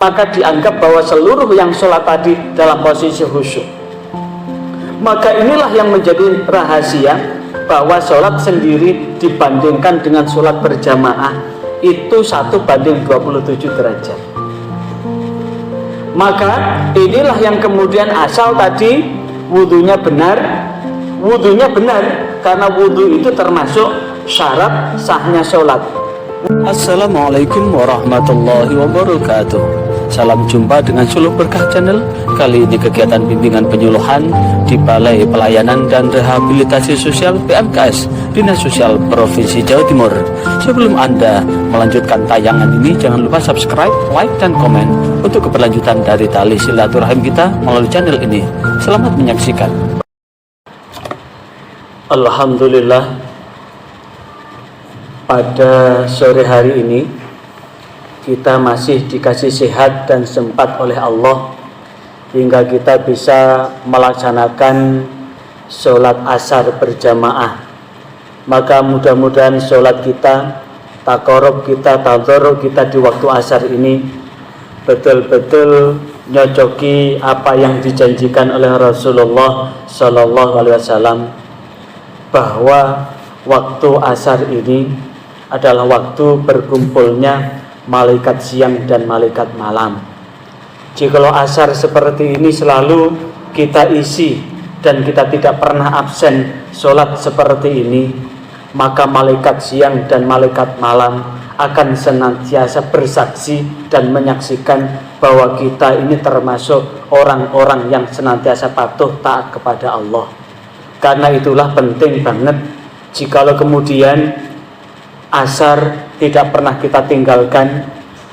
maka dianggap bahwa seluruh yang sholat tadi dalam posisi khusyuk. Maka inilah yang menjadi rahasia bahwa sholat sendiri dibandingkan dengan sholat berjamaah itu 1:27 derajat. Maka inilah yang kemudian asal tadi wudhunya benar karena wudhu itu termasuk syarat sahnya sholat. Assalamualaikum warahmatullahi wabarakatuh. Salam jumpa dengan Suluh Berkah Channel. Kali ini kegiatan bimbingan penyuluhan di Balai Pelayanan dan Rehabilitasi Sosial PMKS Dinas Sosial Provinsi Jawa Timur. Sebelum Anda melanjutkan tayangan ini, jangan lupa subscribe, like, dan komen untuk keberlanjutan dari tali silaturahim kita melalui channel ini. Selamat menyaksikan. Alhamdulillah, pada sore hari ini kita masih dikasih sehat dan sempat oleh Allah hingga kita bisa melaksanakan sholat asar berjamaah. Maka mudah-mudahan sholat kita, takarub kita, tadzarru kita di waktu asar ini betul-betul nyocoki apa yang dijanjikan oleh Rasulullah Sallallahu Alaihi Wasallam, bahwa waktu asar ini adalah waktu berkumpulnya malaikat siang dan malaikat malam. Jikalau asar seperti ini selalu kita isi dan kita tidak pernah absen sholat seperti ini, maka malaikat siang dan malaikat malam akan senantiasa bersaksi dan menyaksikan bahwa kita ini termasuk orang-orang yang senantiasa patuh taat kepada Allah. Karena itulah penting banget jikalau kemudian asar tidak pernah kita tinggalkan,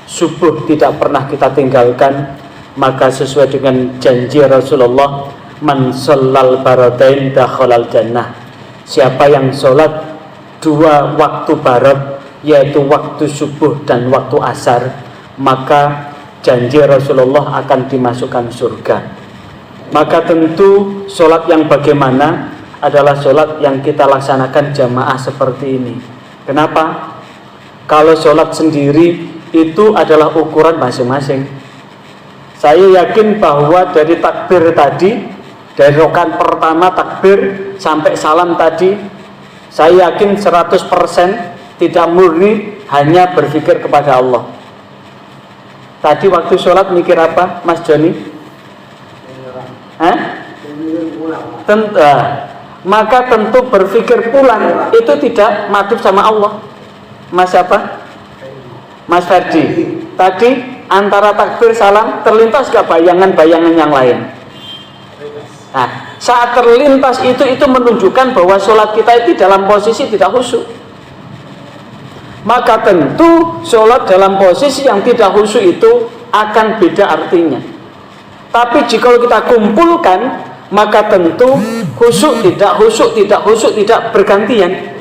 subuh tidak pernah kita tinggalkan, maka sesuai dengan janji Rasulullah, man shallal baratain dakhalal jannah. Siapa yang sholat dua waktu barat, yaitu waktu subuh dan waktu asar, maka janji Rasulullah akan dimasukkan surga. Maka tentu sholat yang bagaimana adalah sholat yang kita laksanakan jamaah seperti ini. Kenapa? Kalau sholat sendiri itu adalah ukuran masing-masing. Saya yakin bahwa dari takbir tadi, dari rakaat pertama takbir sampai salam tadi, saya yakin 100% tidak murni hanya berpikir kepada Allah. Tadi waktu sholat mikir apa, Mas Joni? Maka tentu berpikir pulang itu tidak madhub sama Allah. Mas apa? Mas Ferdi. Tadi antara takbir salam terlintas gak bayangan-bayangan yang lain? Nah, saat terlintas itu menunjukkan bahwa sholat kita itu dalam posisi tidak khusyuk. Maka tentu sholat dalam posisi yang tidak khusyuk itu akan beda artinya. Tapi jika kita kumpulkan, maka tentu khusyuk tidak bergantian.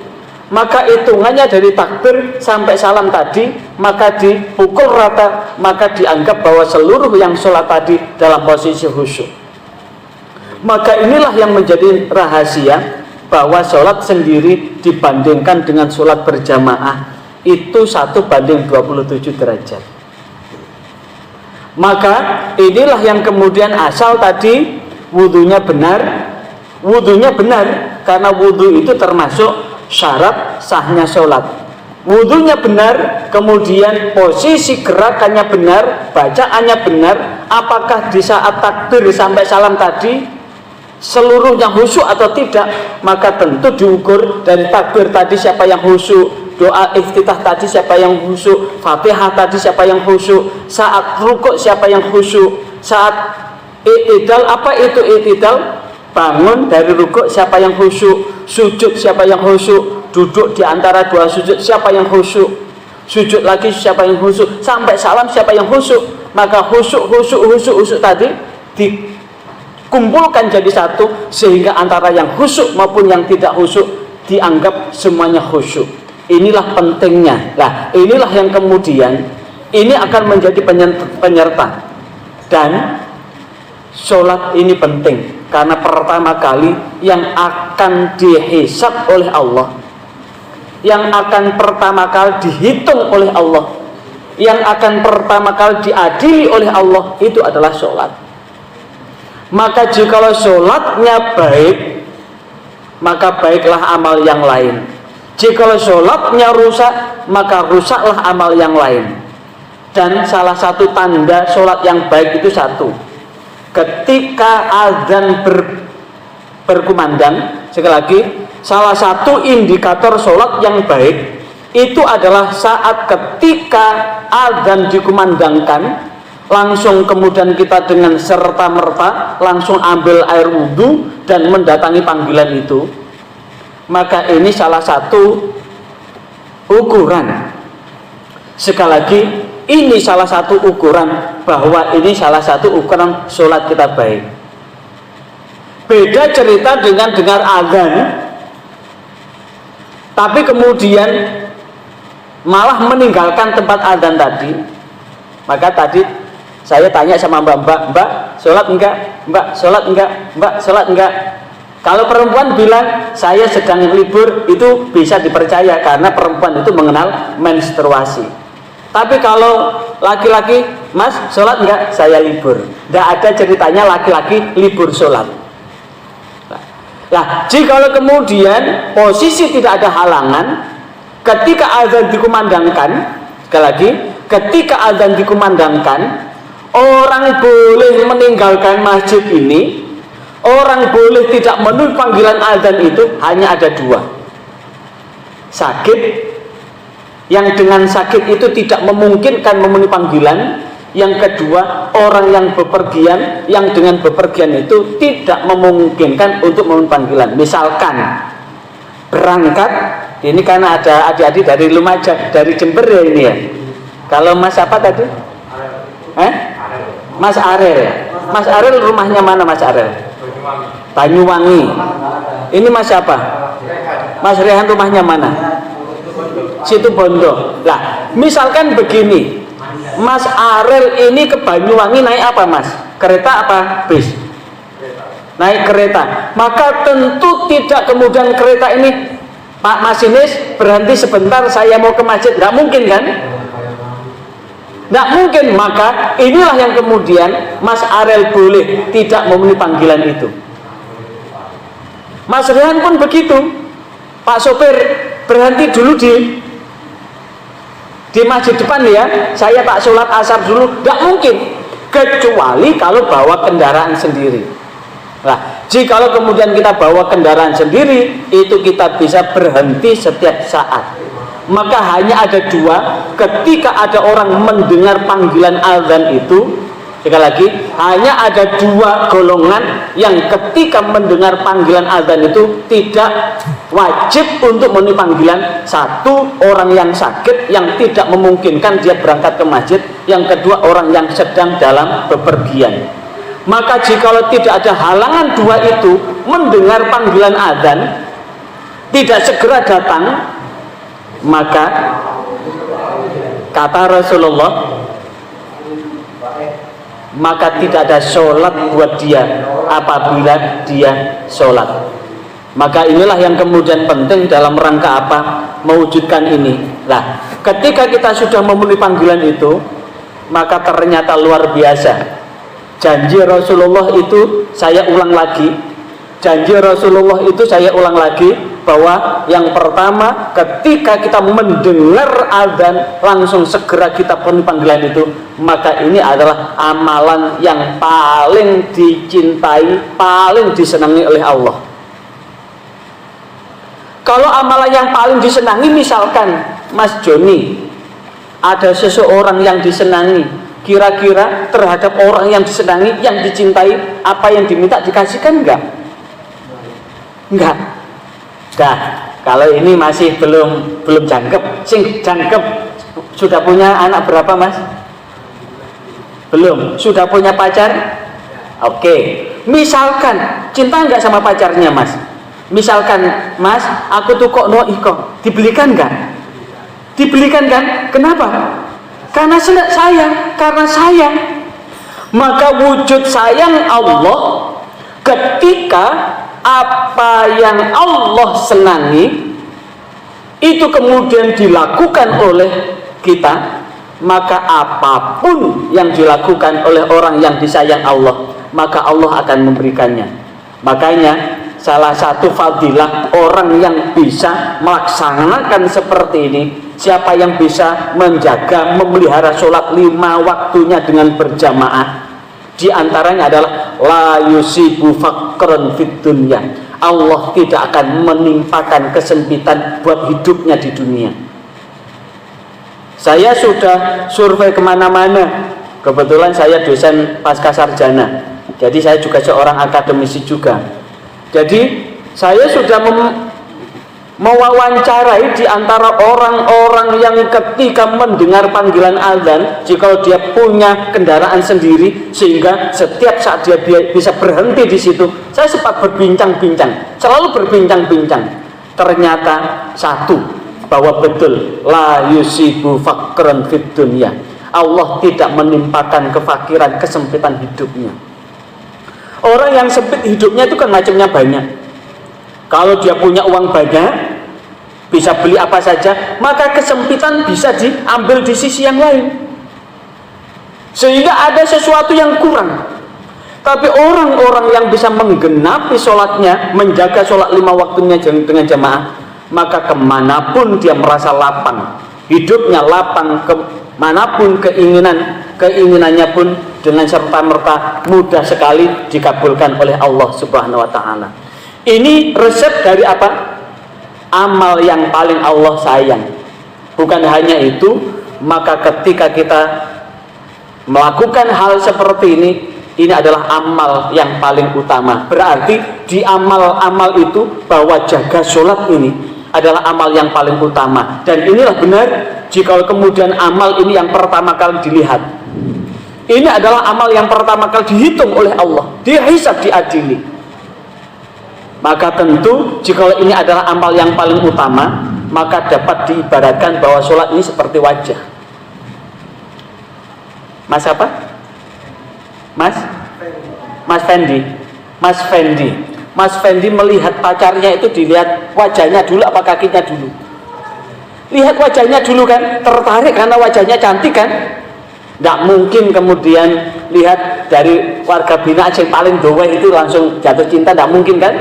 Maka hitungannya dari takbir sampai salam tadi, maka dipukul rata, maka dianggap bahwa seluruh yang sholat tadi dalam posisi khusyuk. Maka inilah yang menjadi rahasia bahwa sholat sendiri dibandingkan dengan sholat berjamaah itu 1:27 derajat. Maka inilah yang kemudian asal tadi wudhunya benar karena wudhu itu termasuk syarat sahnya sholat. Wudhunya benar, kemudian posisi gerakannya benar, bacaannya benar. Apakah di saat takbir sampai salam tadi seluruhnya khusyuk atau tidak? Maka tentu diukur dari takbir tadi siapa yang khusyuk, doa iftitah tadi siapa yang khusyuk, Fatihah tadi siapa yang khusyuk, saat rukuk siapa yang khusyuk, saat i'tidal, apa itu i'tidal? Bangun dari rukuk siapa yang khusyuk, sujud siapa yang khusyuk, duduk di antara dua sujud siapa yang khusyuk, sujud lagi siapa yang khusyuk, sampai salam siapa yang khusyuk. Maka khusyuk tadi dikumpulkan jadi satu, sehingga antara yang khusyuk maupun yang tidak khusyuk dianggap semuanya khusyuk. Inilah pentingnya. Nah, inilah yang kemudian ini akan menjadi penyerta. Dan sholat ini penting karena pertama kali yang akan dihisab oleh Allah, yang akan pertama kali dihitung oleh Allah yang akan pertama kali diadili oleh Allah itu adalah sholat. Maka jikalau sholatnya baik, maka baiklah amal yang lain. Jikalau sholatnya rusak, maka rusaklah amal yang lain. Dan salah satu tanda sholat yang baik itu satu, ketika azan berkumandang. Sekali lagi, salah satu indikator sholat yang baik itu adalah saat ketika azan dikumandangkan, langsung kemudian kita dengan serta-merta langsung ambil air wudhu dan mendatangi panggilan itu. Maka ini salah satu ukuran. Sekali lagi, ini salah satu ukuran bahwa ini salah satu ukuran sholat kita baik. Beda cerita dengan dengar azan, tapi kemudian malah meninggalkan tempat azan tadi. Maka tadi saya tanya sama mbak, sholat enggak? Mbak, sholat enggak? Mbak, sholat enggak? Kalau perempuan bilang saya sedang libur, itu bisa dipercaya karena perempuan itu mengenal menstruasi. Tapi kalau laki-laki, mas sholat enggak? Saya libur. Tidak ada ceritanya laki-laki libur sholat. Nah, jikalau kemudian posisi tidak ada halangan, ketika azan dikumandangkan, sekali lagi, ketika azan dikumandangkan, orang boleh meninggalkan masjid ini, orang boleh tidak memenuhi panggilan azan itu hanya ada dua. Sakit, yang dengan sakit itu tidak memungkinkan memenuhi panggilan. Yang kedua, orang yang bepergian, yang dengan bepergian itu tidak memungkinkan untuk memenuhi panggilan. Misalkan berangkat, ini karena ada adik-adik dari Lumajang, dari Jember ya ini ya. Kalau Mas apa tadi? Mas Arel ya. Mas Arel rumahnya mana Mas Arel? Banyuwangi. Ini Mas siapa? Mas Rehan rumahnya mana? Situbondo. Lah, misalkan begini, Mas Arel ini ke Banyuwangi naik apa Mas? Kereta apa bis? Naik kereta. Maka tentu tidak kemudian kereta ini, Pak Masinis berhenti sebentar saya mau ke masjid. Nggak mungkin kan? Nggak mungkin. Maka inilah yang kemudian Mas Arel boleh tidak memenuhi panggilan itu. Mas Rehan pun begitu. Pak sopir berhenti dulu di masjid depan ya, saya tak sholat asar dulu. Tidak mungkin, kecuali kalau bawa kendaraan sendiri. Nah, jikalau kemudian kita bawa kendaraan sendiri, itu kita bisa berhenti setiap saat. Maka hanya ada dua, ketika ada orang mendengar panggilan azan itu, sekali lagi, hanya ada dua golongan yang ketika mendengar panggilan azan itu tidak wajib untuk memenuhi panggilan. Satu, orang yang sakit yang tidak memungkinkan dia berangkat ke masjid. Yang kedua, orang yang sedang dalam bepergian. Maka jikalau tidak ada halangan dua itu, mendengar panggilan azan tidak segera datang, maka kata Rasulullah, maka tidak ada sholat buat dia apabila dia sholat. Maka inilah yang kemudian penting dalam rangka apa? Mewujudkan ini. Nah, ketika kita sudah memenuhi panggilan itu, maka ternyata luar biasa. Janji Rasulullah itu saya ulang lagi. Janji Rasulullah itu saya ulang lagi, bahwa yang pertama ketika kita mendengar azan langsung segera kita penuhi panggilan itu, maka ini adalah amalan yang paling dicintai, paling disenangi oleh Allah. Kalau amalan yang paling disenangi, misalkan Mas Joni, ada seseorang yang disenangi, kira-kira terhadap orang yang disenangi, yang dicintai, apa yang diminta dikasihkan enggak? Enggak. Nah, kalau ini masih belum jangkep. Sing jangkep sudah punya anak berapa Mas? Belum. Sudah punya pacar? Oke. Misalkan cinta enggak sama pacarnya Mas? Misalkan, Mas, aku tuh kok kok dibelikan enggak? Dibelikan kan? Kenapa? Karena sayang, karena sayang. Maka wujud sayang Allah ketika apa yang Allah senangi itu kemudian dilakukan oleh kita, maka apapun yang dilakukan oleh orang yang disayang Allah, maka Allah akan memberikannya. Makanya salah satu fadilah orang yang bisa melaksanakan seperti ini, siapa yang bisa menjaga, memelihara sholat 5 waktunya dengan berjamaah, di antaranya adalah la yusibu faqran fid dunya. Allah tidak akan menimpakan kesempitan buat hidupnya di dunia. Saya sudah survei kemana-mana. Kebetulan saya dosen pasca sarjana, jadi saya juga seorang akademisi juga. Jadi saya sudah mewawancarai di antara orang-orang yang ketika mendengar panggilan azan, jika dia punya kendaraan sendiri sehingga setiap saat dia bisa berhenti di situ. Saya sempat berbincang-bincang, selalu berbincang-bincang. Ternyata satu, bahwa betul la yusibu faqran fid dunya. Allah tidak menimpakan kefakiran, kesempitan hidupnya. Orang yang sempit hidupnya itu kan macamnya banyak. Kalau dia punya uang banyak, bisa beli apa saja, maka kesempitan bisa diambil di sisi yang lain, sehingga ada sesuatu yang kurang. Tapi orang-orang yang bisa menggenapi sholatnya, menjaga sholat 5 waktunya dengan jamaah, maka kemanapun dia merasa lapang, hidupnya lapang, kemanapun keinginannya pun dengan serta-merta mudah sekali dikabulkan oleh Allah Subhanahu wa Ta'ala. Ini resep dari apa? Amal yang paling Allah sayang. Bukan hanya itu, maka ketika kita melakukan hal seperti ini adalah amal yang paling utama. Berarti di amal-amal itu bahwa jaga sholat ini adalah amal yang paling utama. Dan inilah benar jika kemudian amal ini yang pertama kali dilihat. Ini adalah amal yang pertama kali dihitung oleh Allah, dihisab, diadili. Maka tentu jika ini adalah amal yang paling utama, maka dapat diibaratkan bahwa sholat ini seperti wajah. Mas apa? Mas Fendi melihat pacarnya itu dilihat wajahnya dulu apa kakinya dulu? Lihat wajahnya dulu kan, tertarik karena wajahnya cantik kan? Tidak mungkin kemudian lihat dari warga binaan yang paling doa itu langsung jatuh cinta, tidak mungkin kan?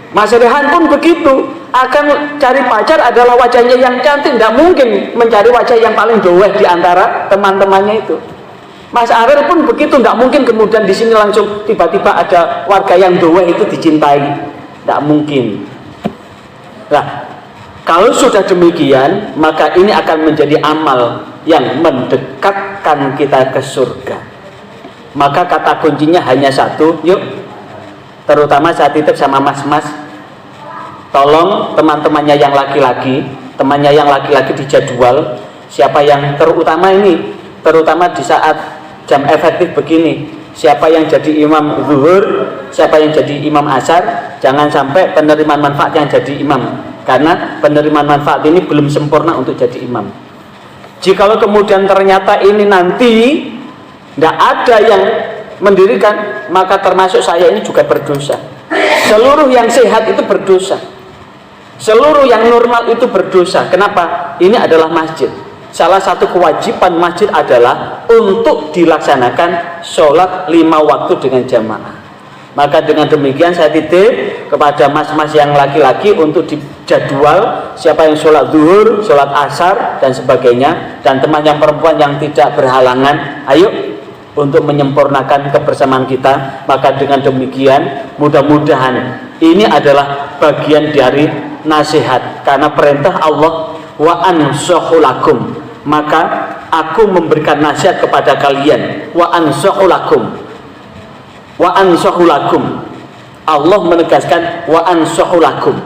Mas Rehan pun begitu, akan cari pacar adalah wajahnya yang cantik, tidak mungkin mencari wajah yang paling doa di antara teman-temannya itu. Mas Ariel pun begitu, tidak mungkin kemudian di sini langsung tiba-tiba ada warga yang doa itu dicintai, tidak mungkin. Nah, kalau sudah demikian, maka ini akan menjadi amal yang mendekatkan kita ke surga. Maka kata kuncinya hanya satu, yuk, terutama saya titip sama mas-mas, tolong teman-temannya yang laki-laki, temannya yang laki-laki dijadwal, siapa yang terutama ini, terutama di saat jam efektif begini, siapa yang jadi imam zuhur, siapa yang jadi imam asar, jangan sampai penerimaan manfaat yang jadi imam, karena penerimaan manfaat ini belum sempurna untuk jadi imam. Jikalau kemudian ternyata ini nanti tidak ada yang mendirikan, maka termasuk saya ini juga berdosa. Seluruh yang sehat itu berdosa, seluruh yang normal itu berdosa. Kenapa? Ini adalah masjid. Salah satu kewajiban masjid adalah untuk dilaksanakan sholat 5 waktu dengan jamaah. Maka dengan demikian saya titip kepada mas-mas yang laki-laki untuk dijadwal siapa yang sholat zuhur, sholat asar dan sebagainya, dan teman yang perempuan yang tidak berhalangan, ayo untuk menyempurnakan kebersamaan kita. Maka dengan demikian mudah-mudahan ini adalah bagian dari nasihat, karena perintah Allah wa ansahu lakum, maka aku memberikan nasihat kepada kalian. Wa ansahu lakum, wa ansahu lakum, Allah menegaskan wa ansahu lakum,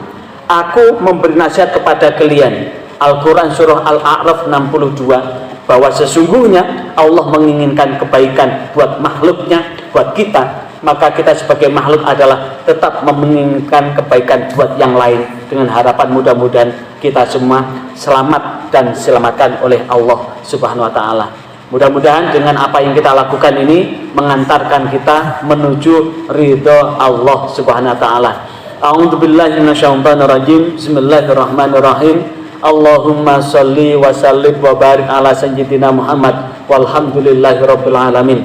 aku memberi nasihat kepada kalian. Al-Quran surah Al-A'raf 62, bahwa sesungguhnya Allah menginginkan kebaikan buat makhluknya, buat kita. Maka kita sebagai makhluk adalah tetap menginginkan kebaikan buat yang lain, dengan harapan mudah-mudahan kita semua selamat dan diselamatkan oleh Allah Subhanahu wa Ta'ala. Mudah-mudahan dengan apa yang kita lakukan ini mengantarkan kita menuju ridho Allah Subhanahu wa Ta'ala. A'udzubillahi minasyaitonir rajim. Bismillahirrahmanirrahim. Allahumma sholli wa sallim wa barik ala sayyidina Muhammad walhamdulillahi rabbil alamin.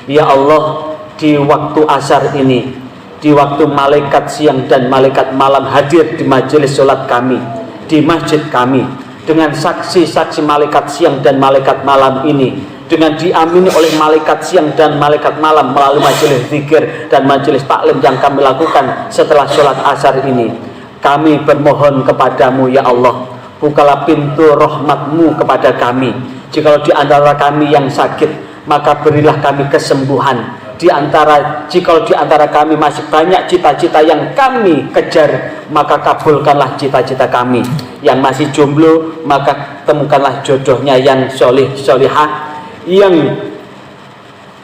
Ya Allah, di waktu asar ini, di waktu malaikat siang dan malaikat malam hadir di majelis sholat kami, di masjid kami, dengan saksi-saksi malaikat siang dan malaikat malam ini, dengan diamini oleh malaikat siang dan malaikat malam melalui majelis zikir dan majelis taklim yang kami lakukan setelah sholat asar ini, kami bermohon kepadamu ya Allah, bukalah pintu rahmatmu kepada kami. Jikalau di antara kami yang sakit, maka berilah kami kesembuhan. Jikalau di antara kami masih banyak cita-cita yang kami kejar, maka kabulkanlah cita-cita kami. Yang masih jomblo, maka temukanlah jodohnya yang solih solihah. Yang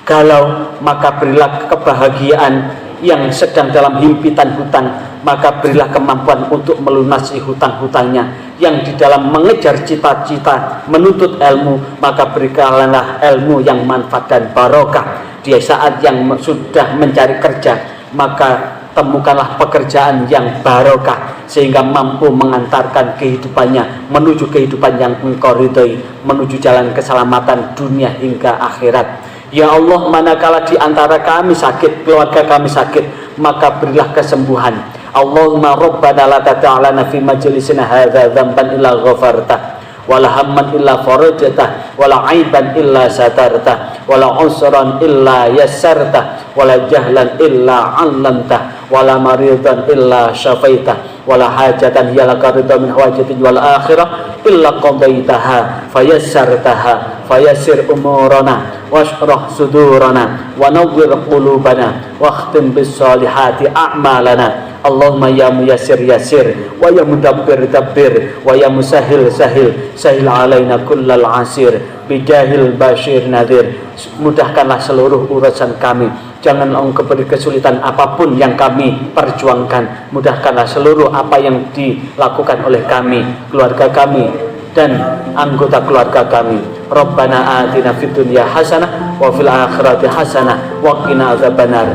galau, maka berilah kebahagiaan. Yang sedang dalam himpitan hutang, maka berilah kemampuan untuk melunasi hutang-hutangnya. Yang di dalam mengejar cita-cita, menuntut ilmu, maka berikanlah ilmu yang manfaat dan barokah. Di saat yang sudah mencari kerja, maka temukanlah pekerjaan yang barokah, sehingga mampu mengantarkan kehidupannya menuju kehidupan yang engkau ridhoi, menuju jalan keselamatan dunia hingga akhirat. Ya Allah, manakala di antara kami sakit, keluarga kami sakit, maka berilah kesembuhan. Allahumma rabbana la tata'alana fi majlisina hadza dzamban illa ghafartah, wala hamman illa farajtah, wala aiban illa satartah, wala usran illa yassartah, wala jahlan illa 'allamtah, wala maridan illa syafaitah, wala hajatan hiya laka ridha min hawajitin wal akhirah illa qadaitaha fayassartaha fayassir umurana washrah sudurana wa nawwir qulubana wakhtim bis solihati a'malana. Allahumma ya muyassir yassir, wa ya mudabbir dabbir, wa ya musahil sahil sahil alaina kullal asir bidahil bashir nadir. Mudahkanlah seluruh urusan kami, jangan engkau beri kesulitan apapun yang kami perjuangkan. Mudahkanlah seluruh apa yang dilakukan oleh kami, keluarga kami dan anggota keluarga kami. Rabbana atina fid dunya hasanah wa fil akhirati hasanah wa qina adzabannar.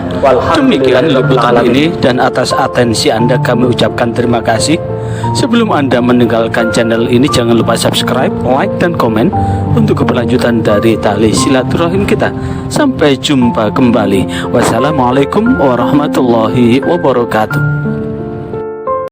Demikian liputan ini, dan atas atensi Anda kami ucapkan terima kasih. Sebelum Anda meninggalkan channel ini, jangan lupa subscribe, like, dan komen untuk keberlanjutan dari tali silaturahim kita. Sampai jumpa kembali. Wassalamualaikum warahmatullahi wabarakatuh.